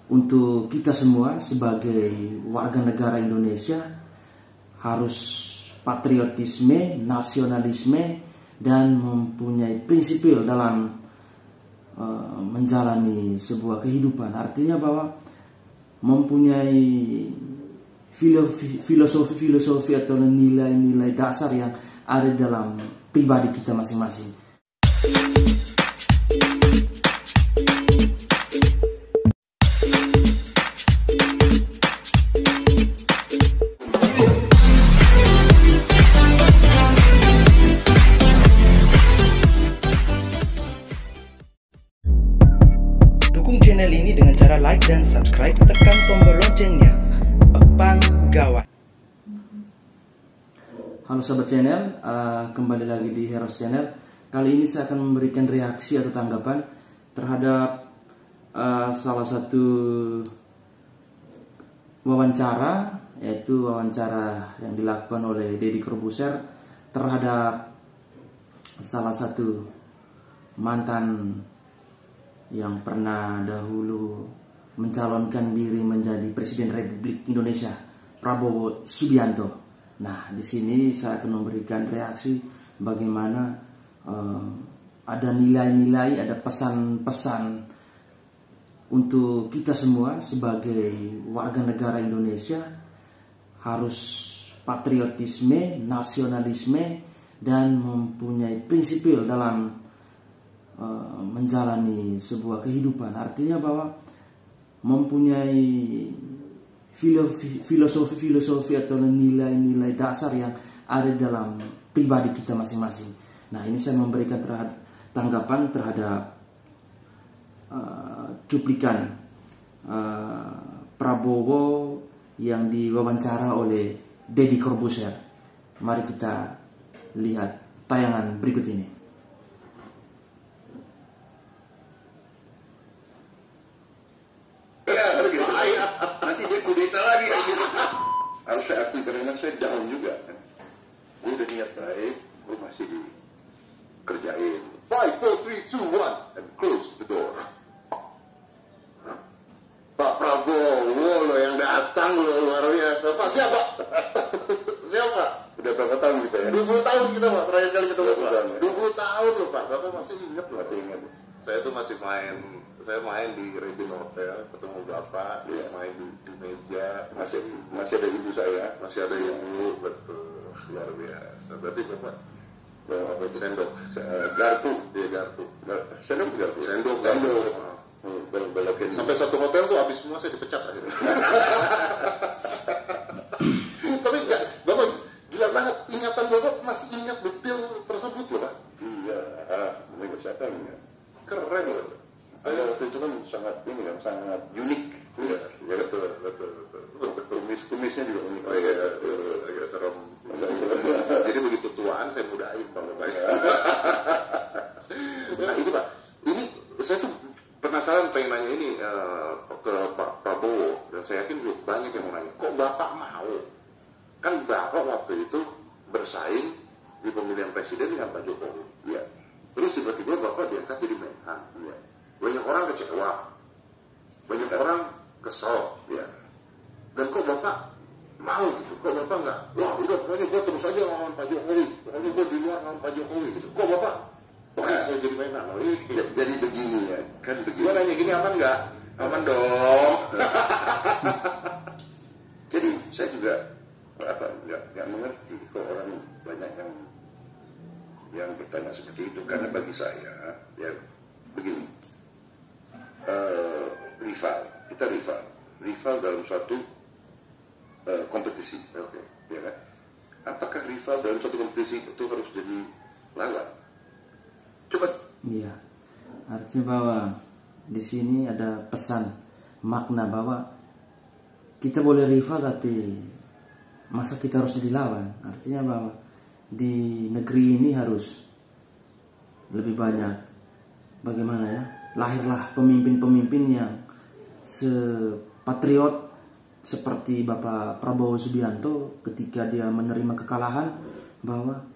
untuk kita semua sebagai warga negara Indonesia harus patriotisme, nasionalisme, dan mempunyai prinsipil dalam menjalani sebuah kehidupan. Artinya bahwa mempunyai filosofi atau nilai-nilai dasar yang ada dalam pribadi kita masing-masing. Dukung channel ini dengan cara like dan subscribe, tekan tombol loncengnya. Pepang Gawat. Halo sahabat channel, kembali lagi di Heroes Channel. Kali ini saya akan memberikan reaksi atau tanggapan terhadap salah satu wawancara, yaitu wawancara yang dilakukan oleh Deddy Corbuzier terhadap salah satu mantan yang pernah dahulu mencalonkan diri menjadi Presiden Republik Indonesia, Prabowo Subianto. Nah, di sini saya akan memberikan reaksi bagaimana ada nilai-nilai, ada pesan-pesan untuk kita semua sebagai warga negara Indonesia harus patriotisme, nasionalisme, dan mempunyai prinsipil dalam menjalani sebuah kehidupan. Artinya bahwa mempunyai filosofi atau nilai-nilai dasar yang ada dalam pribadi kita masing-masing. Nah, ini saya memberikan tanggapan terhadap cuplikan Prabowo yang diwawancara oleh Deddy Corbuzier. Mari kita lihat tayangan berikut ini. Nanti dia kudeta lagi. Harus saya akui karena saya down juga. Gue udah niat baik, gue masih dikerjain. 5, 4, 3, 2, 1 and close the door. Pak Prabowo lo yang datang lo luar biasa. Pak siapa? Siapa? Udah berapa tahun kita ya? 20 tahun kita Pak, terakhir kali ketemu Pak. 20 tahun lo Pak, Bapak masih ingat loh. Masih ingat. Saya tuh masih main di Regent Hotel, ketemu Bapak, main di meja, masih ada ibu saya, masih ada ibu, betul, luar biasa. Berarti Bapak apa itu sendok, garpu, dia garpu, sendok garpu, sendok. Belokin. Sampai satu hotel tuh habis semua saya dipecat akhirnya. Tapi enggak, Bapak gila banget, ingatan Bapak masih ingat detail tersebut loh Pak. Iya, ini kesehatan ya. Keren loh. Saya waktu itu kan sangat unik. Iya, ya betul. Kumisnya juga unik. Oh iya, agak serem. Jadi begitu tuaan saya mudahin Pak Bapak. Nah itu Pak, ini saya tuh penasaran pengen nanya ini ke Pak Prabowo, dan saya yakin juga banyak yang mau nanya. Kok Bapak mau? Kan Bapak waktu itu bersaing di pemilihan presiden dengan Pak Jokowi. Iya. Terus tiba-tiba Bapak diangkat jadi Menhan. Iya. Banyak orang kecewa, banyak orang kesel, ya. Dan kok Bapak mau gitu? Kok Bapak nggak? Wah udah pokoknya gue terus aja lawan Pak Jokowi, pokoknya gue di luar lawan Pak Jokowi gitu. Kok Bapak? Pokoknya saya jadi Menhan. Oh, jadi begini ya, kan begini. Gue nanya gini aman nggak? Aman dong. Jadi saya juga nggak mengerti kok orang banyak yang bertanya seperti itu, karena bagi saya ya begini, rival dalam suatu kompetisi, oke, ya kan? Apakah rival dalam suatu kompetisi itu harus jadi lawan? Coba. Iya, artinya bahwa di sini ada pesan makna bahwa kita boleh rival tapi masa kita harus jadi lawan. Artinya bahwa di negeri ini harus lebih banyak bagaimana ya, lahirlah pemimpin-pemimpin yang sepatriot seperti Bapak Prabowo Subianto ketika dia menerima kekalahan, bahwa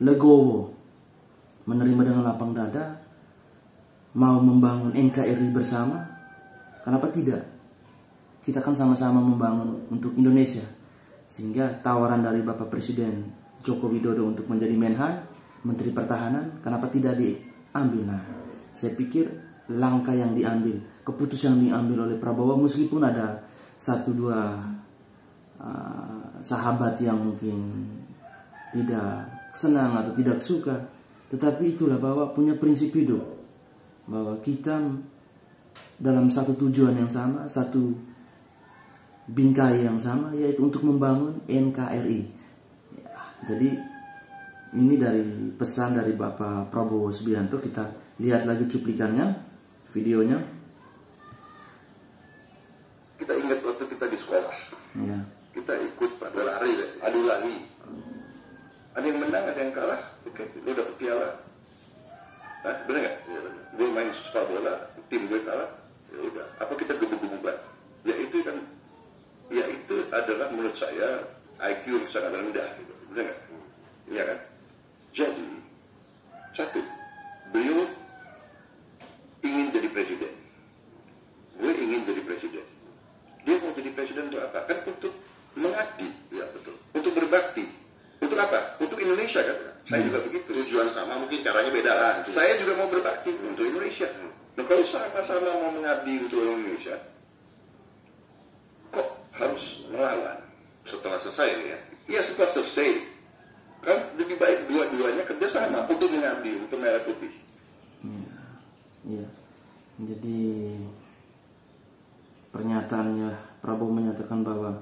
legowo, menerima dengan lapang dada, mau membangun NKRI bersama. Kenapa tidak? kita kan sama-sama membangun untuk Indonesia. Sehingga tawaran dari Bapak Presiden Joko Widodo untuk menjadi Menhan, Menteri Pertahanan, kenapa tidak diambil? Nah, saya pikir langkah yang diambil, keputusan yang diambil oleh Prabowo, meskipun ada satu dua sahabat yang mungkin tidak senang atau tidak suka, tetapi itulah bahwa punya prinsip hidup, bahwa kita dalam satu tujuan yang sama, satu bingkai yang sama, yaitu untuk membangun NKRI. Ya, jadi ini dari pesan dari Bapak Prabowo Subianto. Kita lihat lagi cuplikannya, videonya. Kita ingat waktu kita di sekolah, Ya. kita ikut pada lari, adu lari. Ada yang menang, ada yang kalah. Oke, lu dapet piala. Nah, bener nggak? Ya, gue main sepak bola, tim gue kalah. Ya udah. Apa kita gebuk-gebukan? Ya itu kan, ya itu adalah menurut saya IQ yang sangat rendah. Gitu. Bener nggak? Iya kan? Jadi, satu, beliau ingin jadi presiden. Gue ingin jadi presiden. Dia mau jadi presiden untuk apa? Kan untuk mengabdi, ya betul. Untuk berbakti. Untuk apa? Untuk Indonesia kan? Saya juga begitu. Tujuan sama, mungkin caranya beda lah. Saya juga mau berbakti untuk Indonesia. Nah, kalau sama-sama mau mengabdi untuk Indonesia, kok harus melawan setelah selesai ya? Iya, setelah selesai. Kan lebih baik dua-duanya kerjasama untuk mengabdi, untuk merah putih. Iya. Jadi pernyataannya Prabowo menyatakan bahwa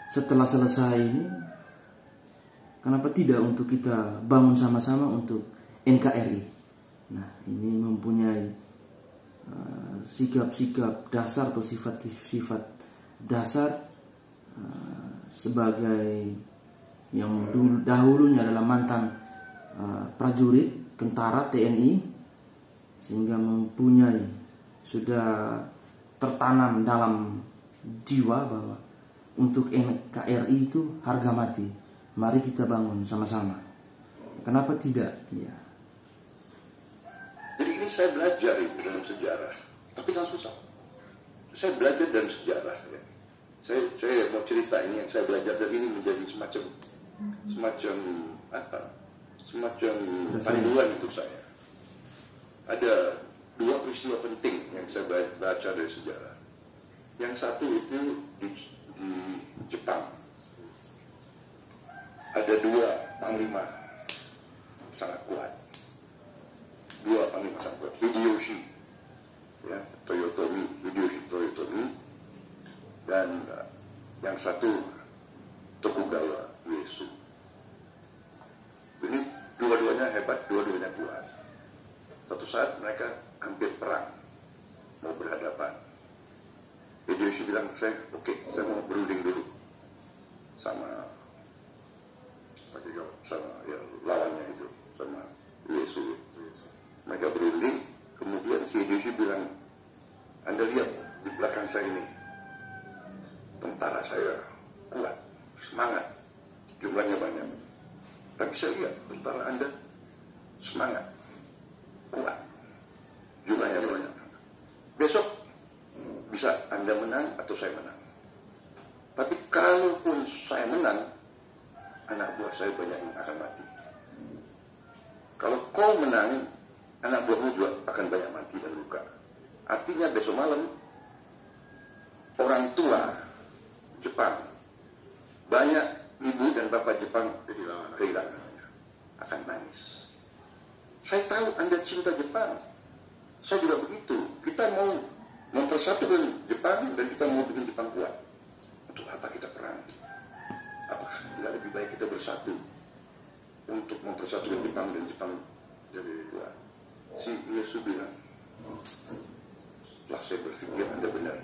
setelah selesai ini, kenapa tidak untuk kita bangun sama-sama untuk NKRI. Nah, ini mempunyai sikap-sikap dasar atau sifat-sifat dasar sebagai yang dahulunya adalah mantan prajurit tentara TNI, sehingga mempunyai sudah tertanam dalam jiwa bahwa untuk NKRI itu harga mati. Mari kita bangun sama-sama. Kenapa tidak? Ya. Jadi ini saya belajar itu dalam sejarah, tapi kan susah. Saya belajar dalam sejarah. Ya. Saya mau cerita ini yang saya belajar, dan ini menjadi semacam apa? Semacam panduan untuk saya. Ada dua peristiwa penting yang saya baca dari sejarah. Yang satu itu di Jepang. Ada dua panglima sangat kuat. Dua panglima sangat kuat. Hideyoshi, ya, Hideyoshi Toyotomi, dan yang satu Tokugawa Ieyasu. Ini dua-duanya hebat, dua-duanya kuat. Satu saat mereka hampir perang, mau berhadapan. Hideyoshi bilang, saya mau berunding dulu sama ya, lawannya itu, sama Ieyasu. Mereka berunding, kemudian Hideyoshi bilang, Anda lihat di belakang saya ini, tentara saya kuat, semangat, jumlahnya banyak. Tapi saya lihat tentara Anda semangat, kuat, jumlahnya banyak. Besok bisa Anda menang atau saya menang. Tapi kalaupun saya menang, anak buah saya banyak yang akan mati. Kalau kau menang, anak buahmu juga akan banyak mati dan luka. Artinya besok malam, orang tua Jepang, banyak ibu dan bapak Jepang kehilangan, akan nangis. Saya tahu Anda cinta Jepang. Saya juga begitu. Kita mau mempersatukan Jepang dan kita mau bikin Jepang kuat. Untuk apa kita perang? Apakah tidak lebih baik kita bersatu untuk mempersatukan Jepang dan Jepang jadi kuat? Si Ieyasu bilang, setelah saya berpikir Anda benar.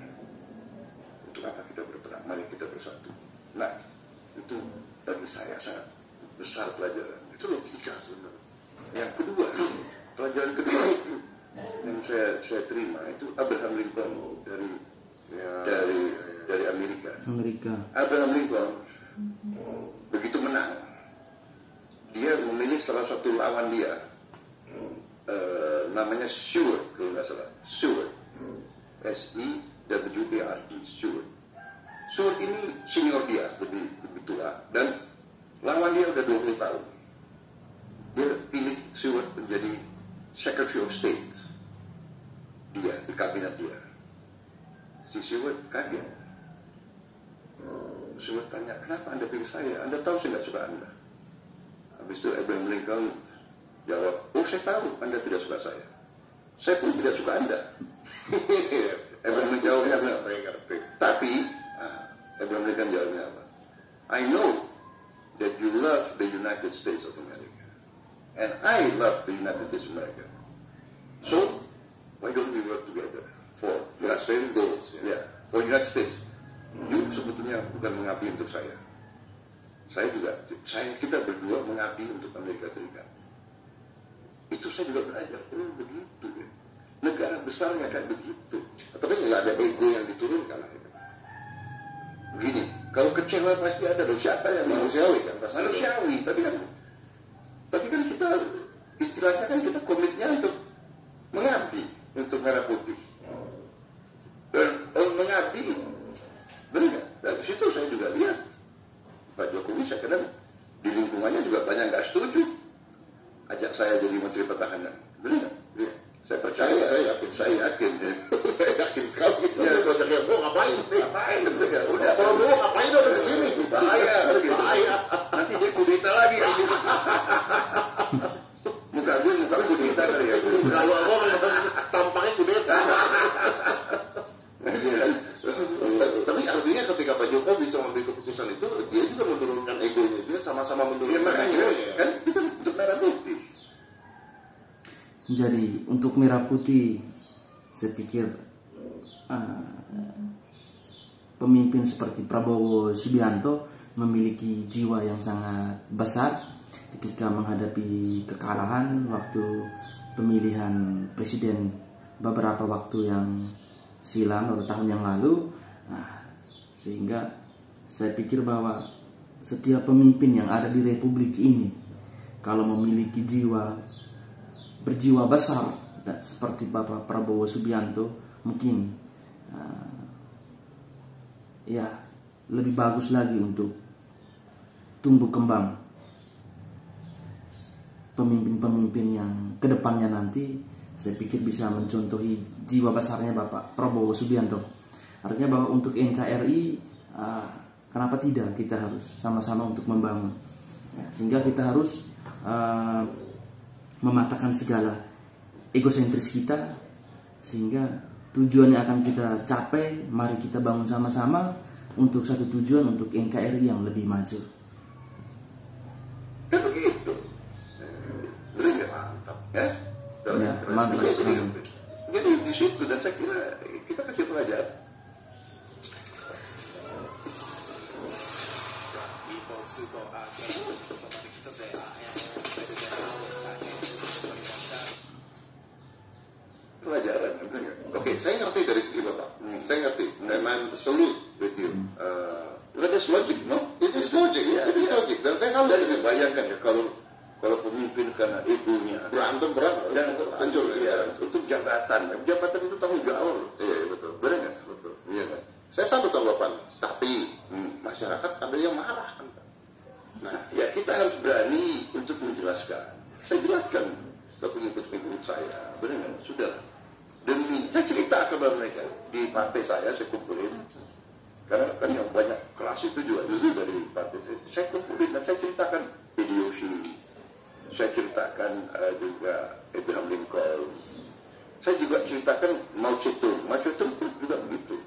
Untuk apa kita berperang? Mari kita bersatu. Nah, itu bagi saya sangat besar pelajaran. Itu logika sebenarnya. Yang kedua, pelajaran kedua yang saya terima itu Abraham Lincoln dari Amerika. Abraham Lincoln begitu menang, dia memilih salah satu lawan dia, namanya Seward, kalau nggak salah, Seward, WBRD Stewart. Stewart ini senior dia, lebih tua, dan lawan dia udah 20 tahun. Dia pilih Stewart menjadi Secretary of State dia, di kabinet dia. Si Stewart kaget. Stewart tanya, kenapa Anda pilih saya? Anda tahu saya nggak suka Anda. Habis itu Abraham Lincoln jawab, oh saya tahu Anda tidak suka saya. Saya pun tidak suka Anda. Abraham Lincoln jawabnya apa? Tapi Abraham Lincoln jawabnya apa? I know that you love the United States of America. And I love the United States of America. So, why don't we work together for the same goals? Yeah, for the United States. You sebetulnya bukan mengabdi untuk saya. Kita berdua mengabdi untuk Amerika Serikat. Itu saya juga belajar. Oh begitu ya. Negara besarnya kayak begitu. Tapi nggak ada ego yang diturunkan. Begini, kalau kecewa pasti ada. Siapa yang manusiawi kan? Manusiawi. Tapi kan kita istilahnya kan kita komitnya untuk mengabdi untuk merah putih. Dan mengabdi, benar nggak? Dari situ saya juga lihat Pak Jokowi, saya kira di lingkungannya juga banyak nggak setuju ajak saya jadi Menteri Pertahanan. Benar nggak? Ya. Saya percaya, saya yakin saya yakin sekali. Ya, kalau saya mau ngapain? Udah, kalau mau ngapain udah di sini. Bahaya. Nanti dia kudeta lagi. Muka kudeta kali ya. Kalau mau tampaknya kudeta. Tapi artinya ketika Pak Jokowi bisa mengambil keputusan itu, dia juga menurunkan egonya. Dia sama-sama menurunkan egonya. Kan kita untuk merah putih. Jadi untuk merah putih, saya pikir pemimpin seperti Prabowo Subianto memiliki jiwa yang sangat besar ketika menghadapi kekalahan waktu pemilihan presiden beberapa waktu yang silam, beberapa tahun yang lalu. Sehingga saya pikir bahwa setiap pemimpin yang ada di Republik ini kalau memiliki berjiwa besar seperti Bapak Prabowo Subianto, mungkin ya lebih bagus lagi untuk tumbuh kembang pemimpin-pemimpin yang kedepannya nanti. Saya pikir bisa mencontohi jiwa besarnya Bapak Prabowo Subianto. Artinya bahwa untuk NKRI, kenapa tidak kita harus sama-sama untuk membangun, sehingga kita harus mematahkan segala egosentris kita, sehingga tujuan yang akan kita capai, mari kita bangun sama-sama untuk satu tujuan, untuk NKRI yang lebih maju. Kan begitu. Benar mantap ya? Ya, mantap sekali. Jadi di situ, dan saya kira kita kasih pelajaran. Pelajaran, oke, saya ngerti dari sisi Bapak. Saya ngerti. Memang salute with you. That is logic, no? It is logic, ya. It is logic. Dan saya selalu dari bayangkan ya, kalau pemimpin karena egonya berantem dan hancur ya, untuk jabatan itu tanggung jawab. Iya betul, benar nggak? Betul, iya kan? Saya satu tanggapan, tapi masyarakat ada yang marah kan? Nah, ya kita harus berani untuk menjelaskan. Saya jelaskan ke pengikut-pengikut saya, benar nggak? Sudah. Demi saya cerita kepada mereka di partai saya kumpulin, karena kan yang banyak kelas itu juga dari partai saya kumpulin dan saya ceritakan ideologi. Saya ceritakan juga Abraham Lincoln. Saya juga ceritakan Mao Zedong. Mao Zedong pun juga begitu.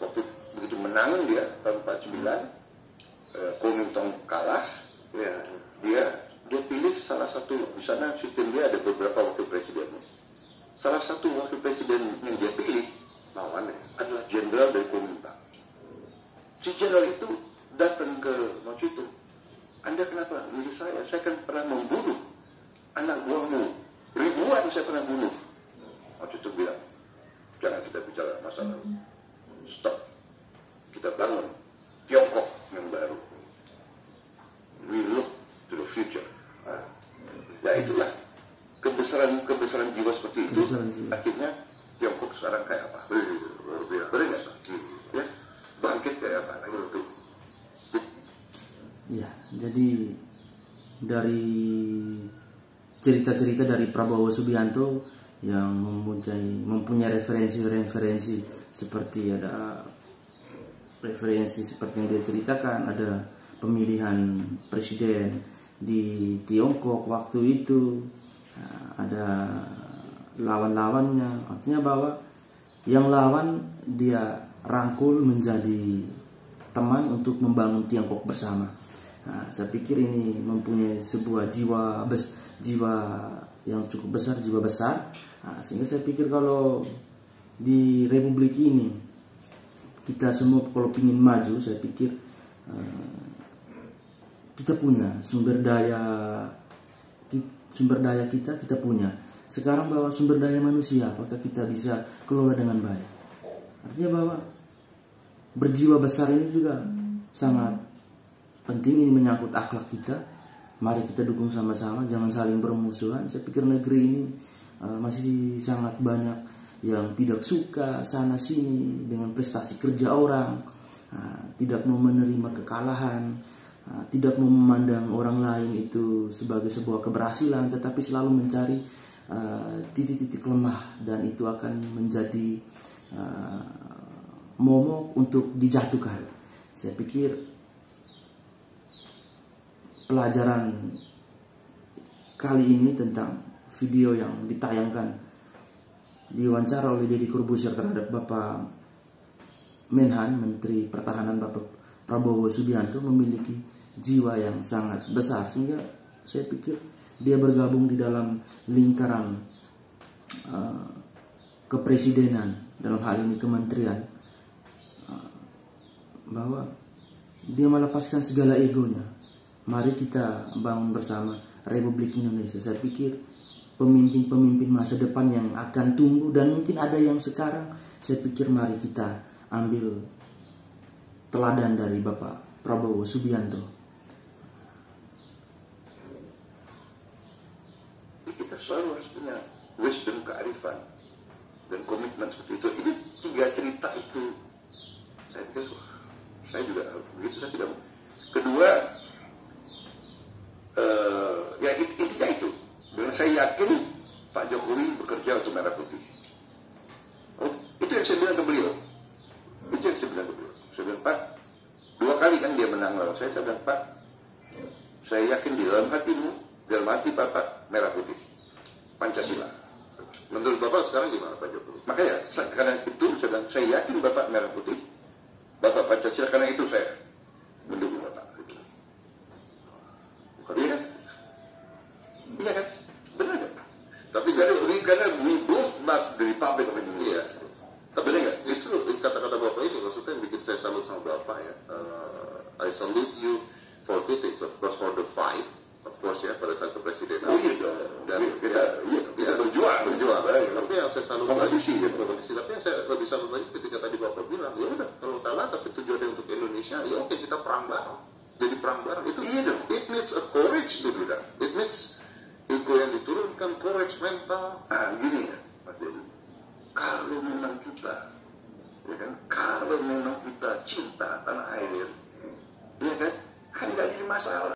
Waktu begitu menang dia tahun 49, Kuomintang kalah. Ya, dia pilih salah satu, di sana sistem dia ada beberapa wakil presiden. Salah satu wakil presiden yang dia pilih lawannya adalah jenderal dari Kuomintang. Si jenderal itu datang ke Mao Zedong. Anda kenapa milih saya? Saya kan pernah membunuh anak buahmu. Ribuan saya pernah bunuh. Waktu itu bilang, jangan kita bicara masalah. Stop. Kita bangun Tiongkok yang baru. We look to the future. Ya itulah kebesaran jiwa seperti itu. Akhirnya Tiongkok sekarang kayak apa? Benar nggak? Jadi dari cerita-cerita dari Prabowo Subianto yang mempunyai referensi seperti ada referensi seperti yang dia ceritakan, ada pemilihan presiden di Tiongkok waktu itu, ada lawan-lawannya, artinya bahwa yang lawan dia rangkul menjadi teman untuk membangun Tiongkok bersama. Saya pikir ini mempunyai sebuah jiwa yang cukup besar, jiwa besar. Sehingga saya pikir kalau di Republik ini kita semua kalau ingin maju, saya pikir kita punya sumber daya kita punya. Sekarang bahwa sumber daya manusia, apakah kita bisa kelola dengan baik? Artinya bahwa berjiwa besar ini juga sangat penting. Ini menyangkut akhlak kita. Mari kita dukung sama-sama, jangan saling bermusuhan. Saya pikir negeri ini masih sangat banyak yang tidak suka sana sini dengan prestasi kerja orang, tidak mau menerima kekalahan, tidak mau memandang orang lain itu sebagai sebuah keberhasilan, tetapi selalu mencari titik-titik lemah, dan itu akan menjadi momok untuk dijatuhkan. Saya pikir pelajaran kali ini tentang video yang ditayangkan diwawancara oleh Deddy Corbuzier terhadap Bapak Menhan, Menteri Pertahanan Bapak Prabowo Subianto, memiliki jiwa yang sangat besar, sehingga saya pikir dia bergabung di dalam lingkaran kepresidenan, dalam hal ini kementerian, bahwa dia melepaskan segala egonya. Mari kita bangun bersama Republik Indonesia. Saya pikir pemimpin-pemimpin masa depan yang akan tumbuh, dan mungkin ada yang sekarang, saya pikir mari kita ambil teladan dari Bapak Prabowo Subianto. Kita selalu harus punya wisdom, kearifan, dan komitmen seperti itu. Ini 3 cerita itu, saya pikir saya juga begitu. Saya tidak. Kedua, ya intinya itu. Dan saya yakin Pak Jokowi bekerja untuk Merah Putih. Itu yang saya bilang ke beliau. Saya bilang, Pak, 2 kali kan dia menang lawan saya bilang, Pak, saya yakin di dalam hatimu, dalam hati Bapak Merah Putih, Pancasila. Menurut Bapak sekarang gimana Pak Jokowi? Makanya karena itu saya bilang, saya yakin Bapak Merah Putih, Bapak Pancasila, karena itu saya mendukung Bapak. Iya kan? Iya kan? Benar kan? Tapi karena we both love the Republic of Indonesia. Tapi benar nggak? Justru kata-kata Bapak ini maksudnya yang bikin saya salut sama Bapak ya. I salute you for 2 things. Of course for the fight, of course ya, pada saat kepresidenan. Dan kita berjuang. Tapi yang saya salut kompetisi. Tapi yang saya lebih salut lagi ketika tadi Bapak bilang, ya udah kalau kalah tapi tujuannya untuk Indonesia, ya oke, kita perang bareng. Jadi perang bareng itu it needs a courage to do that. It needs ego yang diturunkan, courage mental. Gini ya Mas Deddy, kalau memang kita, ya kan, kalau memang kita cinta tanah air, ya kan nggak jadi masalah.